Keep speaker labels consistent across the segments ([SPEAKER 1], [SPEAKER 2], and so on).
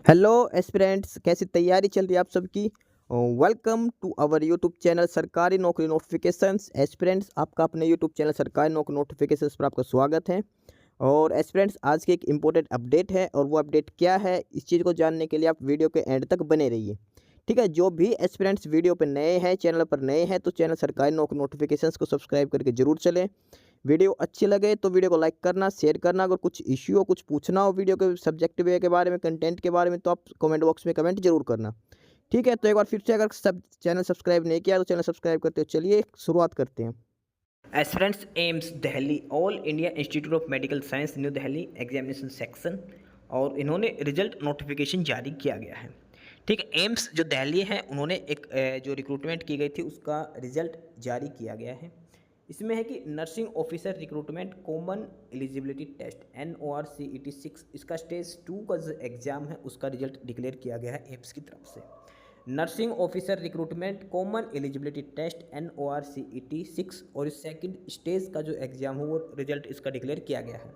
[SPEAKER 1] Hello aspirants, कैसी तैयारी चल रही है आप सबकी। Welcome to our YouTube channel सरकारी नौकरी नोटिफिकेशंस। एस्पिरेंट्स, आपका अपने यूट्यूब चैनल सरकारी नौकरी नोटिफिकेशंस पर आपका स्वागत है। और एस्पिरेंट्स, आज की एक इम्पोर्टेंट अपडेट है और वो अपडेट क्या है, इस चीज़ को जानने के लिए आप वीडियो के एंड तक बने रहिए। ठीक है, जो भी एस्पिरेंट्स वीडियो पर नए हैं, चैनल पर नए हैं, तो चैनल सरकारी नौकरी नोटिफिकेशंस को सब्सक्राइब करके जरूर चलें। वीडियो अच्छी लगे तो वीडियो को लाइक करना, शेयर करना। अगर कुछ इश्यू हो, कुछ पूछना हो वीडियो के सब्जेक्ट वे के बारे में, कंटेंट के बारे में, तो आप कमेंट बॉक्स में कमेंट जरूर करना। ठीक है, तो एक बार फिर से, अगर सब चैनल सब्सक्राइब नहीं किया तो चैनल सब्सक्राइब करते हो। चलिए शुरुआत करते हैं। Aspirants AIIMS Delhi, all India institute of medical science new Delhi examination section, और इन्होंने रिजल्ट नोटिफिकेशन जारी किया गया है। ठीक है, एम्स जो दिल्ली है, उन्होंने एक जो रिक्रूटमेंट की गई थी उसका रिजल्ट जारी किया गया है। इसमें है कि nursing officer recruitment common eligibility test NORCET 6, इसका स्टेज 2 का जो एग्ज़ाम है उसका रिजल्ट डिक्लेयर किया गया है एम्स की तरफ से। Nursing officer recruitment common eligibility test NORCET 6 और इस सेकंड स्टेज का जो एग्ज़ाम है वो रिजल्ट इसका डिक्लेयर किया गया है।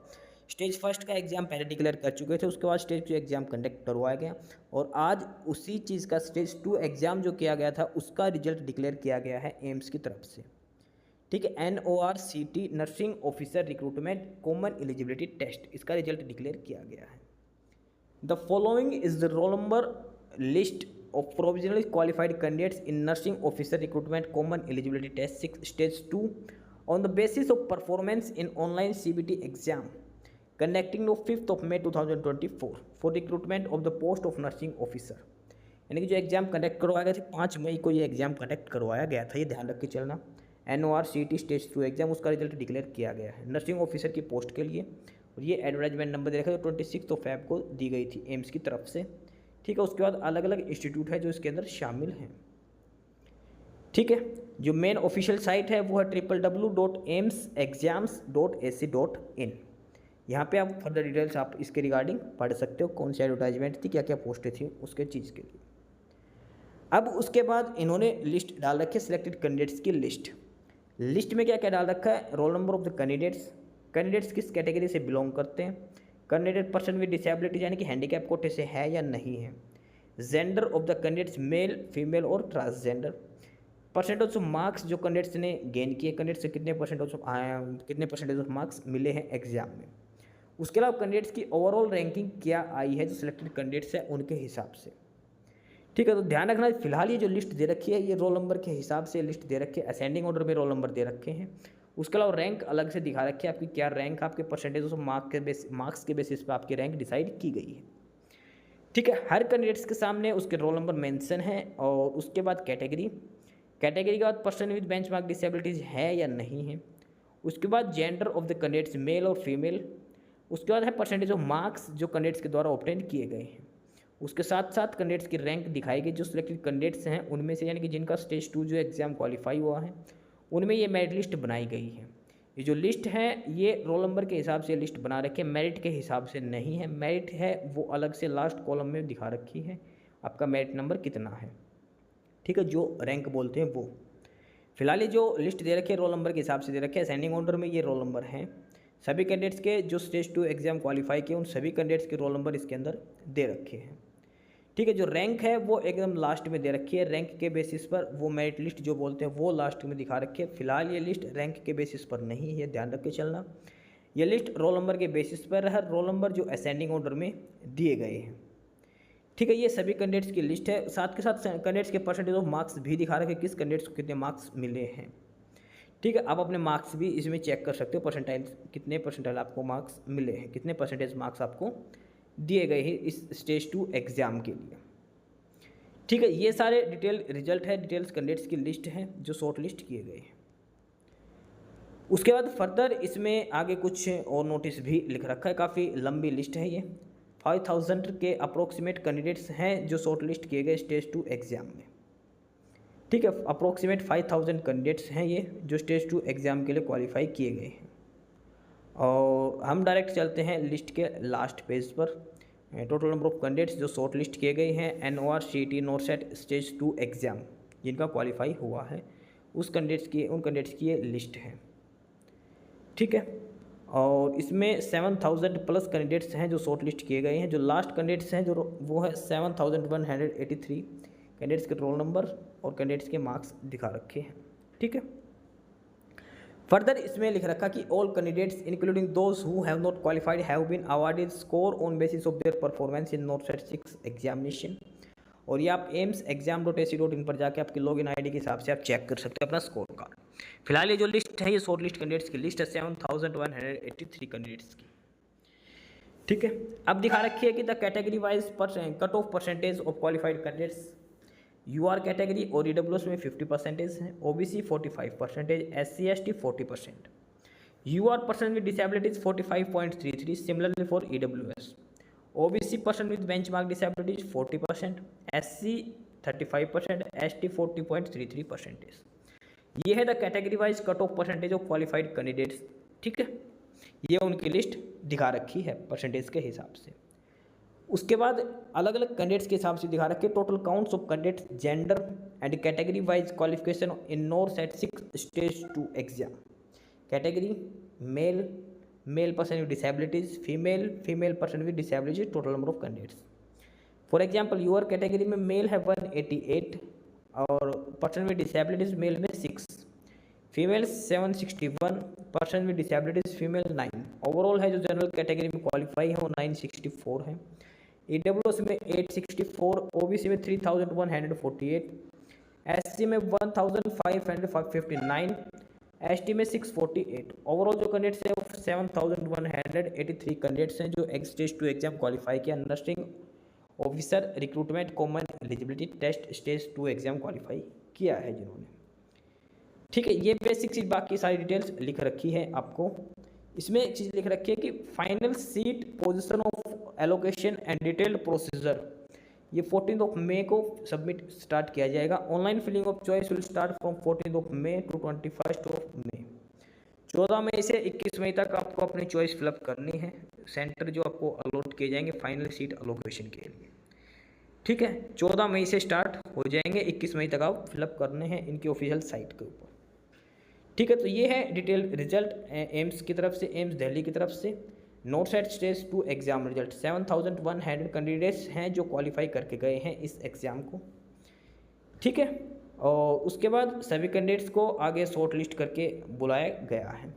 [SPEAKER 1] स्टेज फर्स्ट का एग्ज़ाम पहले डिक्लेयर कर चुके थे, उसके बाद स्टेज 2 एग्ज़ाम कंडक्ट करवाया गया और आज उसी चीज़ का स्टेज 2 एग्ज़ाम जो किया गया था उसका रिजल्ट डिक्लेयर किया गया है एम्स की तरफ से। ठीक है, NORCET nursing officer recruitment common eligibility test, इसका रिजल्ट डिक्लेयर किया गया है। The following is the roll number list of provisionally qualified candidates in nursing officer recruitment common eligibility test 6 stage 2 on the basis of performance in online CBT exam conducting of 5th of May 2024 for recruitment of the post of nursing officer. यानी कि जो exam conduct करवाया गया था 5 मई को ये exam conduct करवाया गया था, ये ध्यान रख के चलना। NORCET स्टेज 2 एग्जाम, उसका रिजल्ट डिक्लेयर किया गया है नर्सिंग ऑफिसर की पोस्ट के लिए। और ये एडवर्टाइजमेंट नंबर दे रखा है, 26 Feb को दी गई थी एम्स की तरफ से। ठीक है, उसके बाद अलग अलग इंस्टीट्यूट है जो इसके अंदर शामिल हैं। ठीक है, जो मेन ऑफिशियल साइट है वो है www.amsexams.ac.in। यहाँ पे आप फर्दर डिटेल्स आप इसके रिगार्डिंग पढ़ सकते हो, कौन सी एडवर्टाइजमेंट थी, क्या क्या पोस्टें थी उसके चीज़ के लिए। अब उसके बाद इन्होंने लिस्ट डाल रखी है, सिलेक्टेड कैंडिडेट्स की लिस्ट। लिस्ट में क्या क्या डाल रखा है, roll number of the candidates, candidates किस कैटेगरी से बिलोंग करते हैं, कैंडिडेट पर्सन विद डिसेबिलिटी यानी कि हैंडीकैप कोटे से है या नहीं है, gender of the candidates male female और ट्रांसजेंडर, परसेंटेज ऑफ मार्क्स जो कैंडिडेट्स ने गेन किए, कैंडिडेट्स से कितने परसेंटेज ऑफ मार्क्स मिले हैं एग्जाम में। उसके अलावा कैंडिडेट्स की ओवरऑल रैंकिंग क्या आई है जो सिलेक्टेड कैंडिडेट्स हैं उनके हिसाब से। ठीक है, तो ध्यान रखना, फिलहाल ये जो लिस्ट दे रखी है ये रोल नंबर के हिसाब से लिस्ट दे रखी है, असेंडिंग ऑर्डर में रोल नंबर दे रखे हैं। उसके अलावा रैंक अलग से दिखा रखी है, आपकी क्या रैंक, आपके परसेंटेज ऑफ मार्क्स के बेसिस पर आपकी रैंक डिसाइड की गई है। ठीक है, हर कैंडिडेट्स के सामने उसके रोल नंबर मेंशन है और उसके बाद कैटेगरी, कैटेगरी के बाद पर्सन विद बेंचमार्क डिसेबिलिटीज़ है या नहीं है। उसके बाद gender of the candidates mail और फीमेल। उसके बाद है परसेंटेज ऑफ मार्क्स जो कैंडिडेट्स के द्वारा ऑब्टेन किए गए हैं। उसके साथ साथ कैंडिडेट्स की रैंक दिखाई गई, जो सिलेक्टेड कैंडिडेट्स हैं उनमें से, यानी कि जिनका स्टेज 2 जो एग्ज़ाम क्वालिफाई हुआ है उनमें ये मेरिट लिस्ट बनाई गई है। ये जो लिस्ट है ये रोल नंबर के हिसाब से लिस्ट बना रखी है, मेरिट के हिसाब से नहीं है। मेरिट है वो अलग से लास्ट कॉलम में दिखा रखी है, आपका मेरिट नंबर कितना है। ठीक है, जो रैंक बोलते हैं वो। फिलहाल ये जो लिस्ट दे रखी है रोल नंबर के हिसाब से दे रखी है, असेंडिंग ऑर्डर में ये रोल नंबर हैं सभी कैंडिडेट्स के जो स्टेज 2 एग्जाम क्वालिफाई किए उन सभी कैंडिडेट्स के रोल नंबर इसके अंदर दे रखे हैं। ठीक है, जो रैंक है वो एकदम लास्ट में दे रखी है, रैंक के बेसिस पर वो मेरिट लिस्ट जो बोलते हैं वो लास्ट में दिखा रखी है। फिलहाल ये लिस्ट रैंक के बेसिस पर नहीं है, ध्यान रख के चलना। ये लिस्ट रोल नंबर के बेसिस पर है, रोल नंबर जो असेंडिंग ऑर्डर में दिए गए हैं। ठीक है, ये सभी कैंडिडेट्स की लिस्ट है, साथ के साथ कैंडिडेट्स के परसेंटेज ऑफ मार्क्स भी दिखा रखे किस कैंडिडेट्स को कितने मार्क्स मिले हैं। ठीक है, आप अपने मार्क्स भी इसमें चेक कर सकते हो, परसेंटाइल कितने परसेंटाइल आपको मार्क्स मिले हैं, कितने परसेंटेज मार्क्स आपको दिए गए हैं इस स्टेज 2 एग्ज़ाम के लिए। ठीक है, ये सारे डिटेल रिजल्ट है, डिटेल्स कैंडिडेट्स की लिस्ट है जो शॉर्ट लिस्ट किए गए हैं। उसके बाद फर्दर इसमें आगे कुछ और नोटिस भी लिख रखा है, काफ़ी लंबी लिस्ट है ये। 5000 के अप्रोक्सीमेट कैंडिडेट्स हैं जो शॉर्ट लिस्ट किए गए स्टेज 2 एग्ज़ाम में। ठीक है, अप्रोक्सीमेट 5000 कैंडिडेट्स हैं ये जो स्टेज 2 एग्ज़ाम के लिए क्वालिफाई किए गए हैं। और हम डायरेक्ट चलते हैं लिस्ट के लास्ट पेज पर। टोटल नंबर ऑफ कैंडिडेट्स जो शॉर्ट लिस्ट किए गए हैं NORCET नॉर्सेट स्टेज 2 एग्ज़ाम जिनका क्वालिफाई हुआ है उन कैंडिडेट्स की ये लिस्ट है। ठीक है, और इसमें 7000 प्लस कैंडिडेट्स हैं जो शॉर्ट लिस्ट किए गए हैं। जो लास्ट कैंडिडेट्स हैं जो वो है 7183 कैंडिडेट्स के रोल नंबर और कैंडिडेट्स के मार्क्स दिखा रखे हैं। ठीक है, फर्दर इसमें लिख रखा कि all candidates including those who have not qualified have been awarded score on basis of their performance in नॉट 6 एग्जामिनेशन। और ये आप AIMS.exam.ac.in पर जाके आपके लॉगिन आईडी के हिसाब से आप चेक कर सकते हो अपना स्कोर कार्ड। फिलहाल ये जो लिस्ट है ये शॉर्ट लिस्ट कैंडिडेट्स की लिस्ट है 7183 कैंडिडेट्स की। ठीक है, अब दिखा रखी है कि the category wise cut off percentage of qualified candidates. UR category और EWS में 50% है, OBC 45%, SC ST 40%, UR person with disabilities 45.33, similarly for EWS, OBC person with benchmark disabilities 40%, SC 35%, ST 40.33%। ये है the category wise cut off percentage of qualified candidates. ठीक है, ये उनकी list दिखा रखी है परसेंटेज के हिसाब से। उसके बाद अलग अलग कैंडिडेट्स के हिसाब से दिखा रखे total counts of candidates, gender and category wise qualification in NORCET 6 stage 2 exam. Category male, male person with disabilities, female person with disabilities, total number of candidates. For example UR category में male है 188 और person with disabilities male में 6, female 761, person with disabilities female 9। Overall है जो general category में qualify है वो 964 है, EWS में 864, OBC में 3148, SC में 1559, ST में 648। ओवरऑल जो कैंडिडेट्स है वो 7183 कैंडिडेट्स हैं जो स्टेज 2 एग्जाम क्वालिफाई किया। Nursing officer recruitment common eligibility test stage 2 exam qualify किया है जिन्होंने। ठीक है, ये बेसिक चीज़, बाकी सारी डिटेल्स लिख रखी है आपको। इसमें एक चीज़ लिख रखी है कि final seat position of allocation and detailed procedure, ये 14 मई को सबमिट स्टार्ट किया जाएगा। Online filling of choice will start from 14 मई टू 21 मई। 14 मई से 21 मई तक आपको अपनी चॉइस फिलअप करनी है। सेंटर जो आपको अलॉट किए जाएंगे फाइनल सीट अलोकेशन के लिए। ठीक है, 14 मई से स्टार्ट हो जाएंगे, 21 मई तक आप फिलअप करने हैं इनकी ऑफिशियल साइट के ऊपर। ठीक है, तो ये है डिटेल रिजल्ट एम्स की तरफ से, एम्स दिल्ली की तरफ से। Not set stage 2 exam result 7100 candidates हैं जो क्वालिफाई करके गए हैं इस एग्ज़ाम को। ठीक है, और उसके बाद सभी कैंडिडेट्स को आगे शॉर्ट लिस्ट करके बुलाया गया है।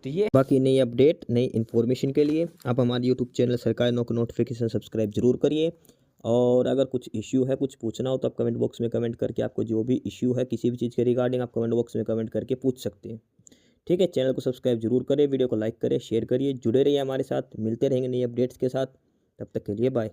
[SPEAKER 1] तो ये
[SPEAKER 2] बाकी नई अपडेट, नई इन्फॉर्मेशन के लिए आप हमारे यूट्यूब चैनल सरकारी नौकरी नोटिफिकेशन सब्सक्राइब जरूर करिए। और अगर कुछ इश्यू है, कुछ पूछना हो तो आप कमेंट बॉक्स में कमेंट करके आपको जो भी इश्यू है किसी भी चीज़ के रिगार्डिंग आप कमेंट बॉक्स में कमेंट करके पूछ सकते हैं। ठीक है, चैनल को सब्सक्राइब जरूर करें, वीडियो को लाइक करें, शेयर करिए, जुड़े रहिए हमारे साथ। मिलते रहेंगे नई अपडेट्स के साथ, तब तक के लिए बाय।